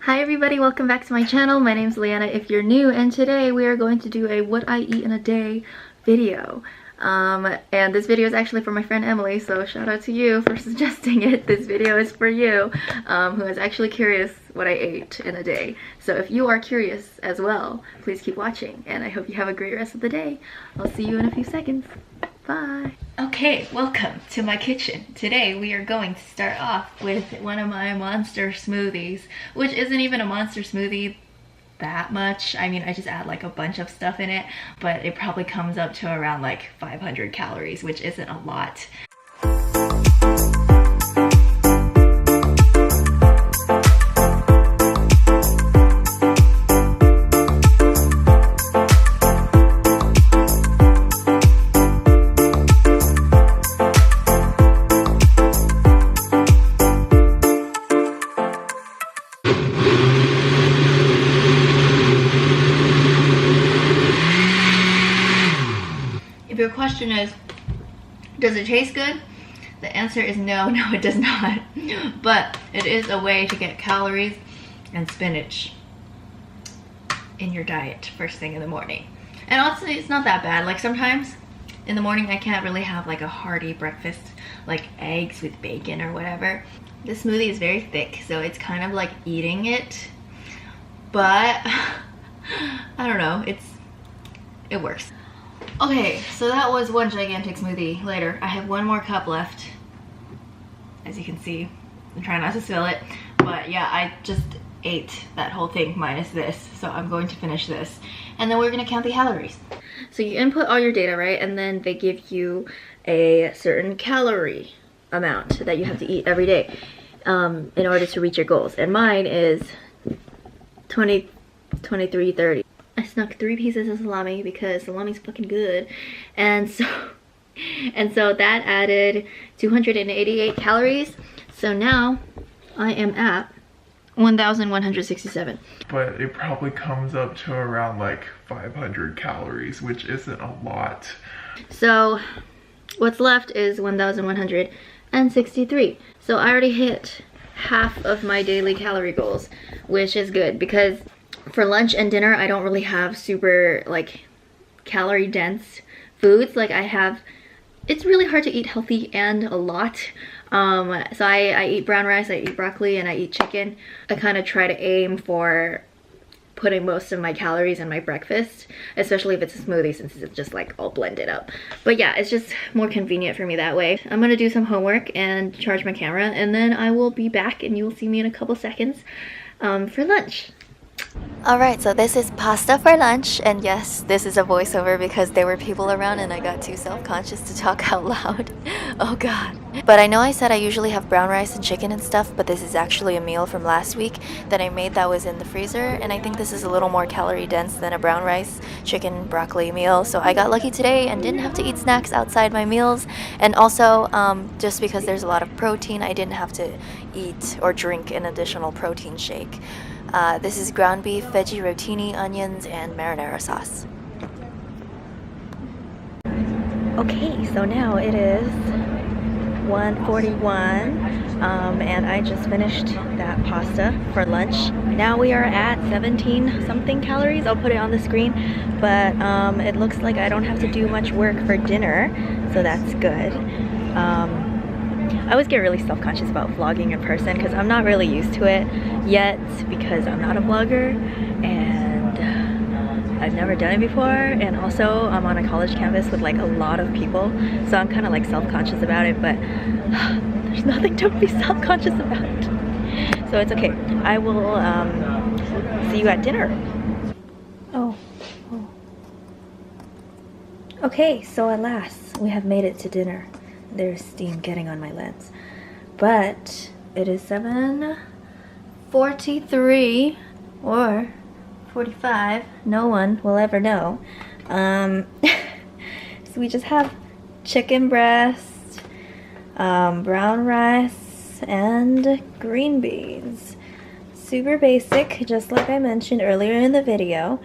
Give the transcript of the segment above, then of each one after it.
Hi everybody, welcome back to my channel. My name's Leanna if you're new, and today we are going to do a what I eat in a day video. And this video is actually for my friend Emily, so shout out to you for suggesting it. This video is for you, who is actually curious what I ate in a day. So if you are curious as well, please keep watching, and I hope you have a great rest of the day. I'll see you in a few seconds. Bye. Okay, welcome to my kitchen. Today we are going to start off with one of my monster smoothies, which isn't even a monster smoothie that much. I mean, I just add like a bunch of stuff in it, but it probably comes up to around like 500 calories, which isn't a lot. If your question is, does it taste good? The answer is no, it does not. But it is a way to get calories and spinach in your diet first thing in the morning. And honestly, it's not that bad. Like sometimes in the morning I can't really have like a hearty breakfast, like eggs with bacon or whatever. This smoothie is very thick, so it's kind of like eating it. But I don't know, it works. Okay, so that was one gigantic smoothie. Later, I have one more cup left. As you can see, I'm trying not to spill it. But yeah, I just ate that whole thing minus this. So I'm going to finish this. And then we're gonna count the calories. So you input all your data, right? And then they give you a certain calorie amount that you have to eat every day in order to reach your goals. And mine is 2330. I snuck 3 pieces of salami because salami's fucking good, and so that added 288 calories. So now I am at 1,167. But it probably comes up to around like 500 calories, which isn't a lot. So what's left is 1,163. So I already hit half of my daily calorie goals, which is good because for lunch and dinner, I don't really have super like calorie dense foods. Like it's really hard to eat healthy and a lot. So I eat brown rice, I eat broccoli, and I eat chicken. I kind of try to aim for putting most of my calories in my breakfast, especially if it's a smoothie since it's just like all blended up. But yeah, it's just more convenient for me that way. I'm gonna do some homework and charge my camera, and then I will be back and you will see me in a couple seconds for lunch. Alright, so this is pasta for lunch, and yes, this is a voiceover because there were people around and I got too self-conscious to talk out loud. Oh god. But I know I said I usually have brown rice and chicken and stuff, but this is actually a meal from last week that I made that was in the freezer, and I think this is a little more calorie dense than a brown rice, chicken, broccoli meal, so I got lucky today and didn't have to eat snacks outside my meals. And also, just because there's a lot of protein, I didn't have to eat or drink an additional protein shake. This is ground beef, veggie rotini, onions, and marinara sauce. Okay, so now it is 1:41, and I just finished that pasta for lunch. Now we are at 17 something calories. I'll put it on the screen, but it looks like I don't have to do much work for dinner, so that's good. I always get really self-conscious about vlogging in person because I'm not really used to it yet because I'm not a vlogger and I've never done it before, and also I'm on a college campus with like a lot of people, so I'm kind of like self-conscious about it, but there's nothing to be self-conscious about, so it's okay. I will see you at dinner. Oh. Okay, so at last we have made it to dinner. There's steam getting on my lens, but it is 7:43 or 45. No one will ever know. So we just have chicken breast, brown rice, and green beans. Super basic, just like I mentioned earlier in the video.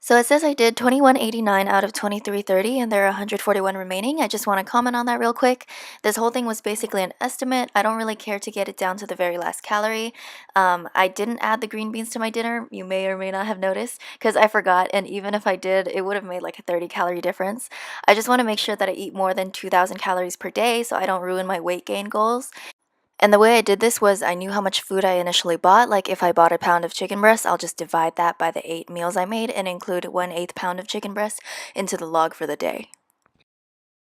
So it says I did 2189 out of 2330 and there are 141 remaining. I just want to comment on that real quick. This whole thing was basically an estimate. I don't really care to get it down to the very last calorie. I didn't add the green beans to my dinner. You may or may not have noticed because I forgot, and even if I did, it would have made like a 30-calorie difference. I just want to make sure that I eat more than 2,000 calories per day so I don't ruin my weight gain goals. And the way I did this was I knew how much food I initially bought. Like if I bought a pound of chicken breast, I'll just divide that by the 8 meals I made and include 1/8 pound of chicken breast into the log for the day.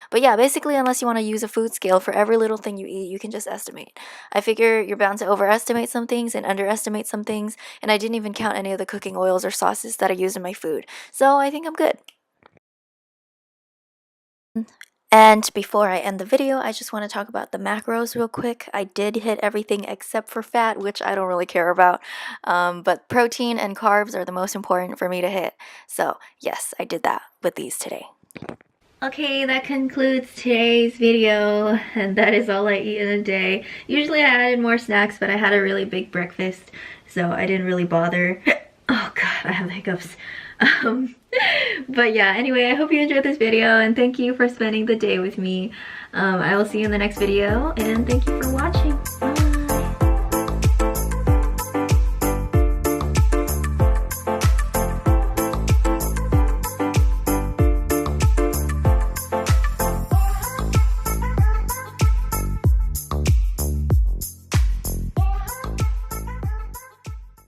But yeah, basically, unless you want to use a food scale for every little thing you eat, you can just estimate. I figure you're bound to overestimate some things and underestimate some things, and I didn't even count any of the cooking oils or sauces that I used in my food. So I think I'm good. And before I end the video, I just want to talk about the macros real quick. I did hit everything except for fat, which I don't really care about. But protein and carbs are the most important for me to hit. So yes, I did that with these today. Okay, that concludes today's video, and that is all I eat in a day. Usually I added more snacks, but I had a really big breakfast, so I didn't really bother. Oh god, I have hiccups. But yeah, anyway, I hope you enjoyed this video, and thank you for spending the day with me. I will see you in the next video, and thank you for watching. Bye.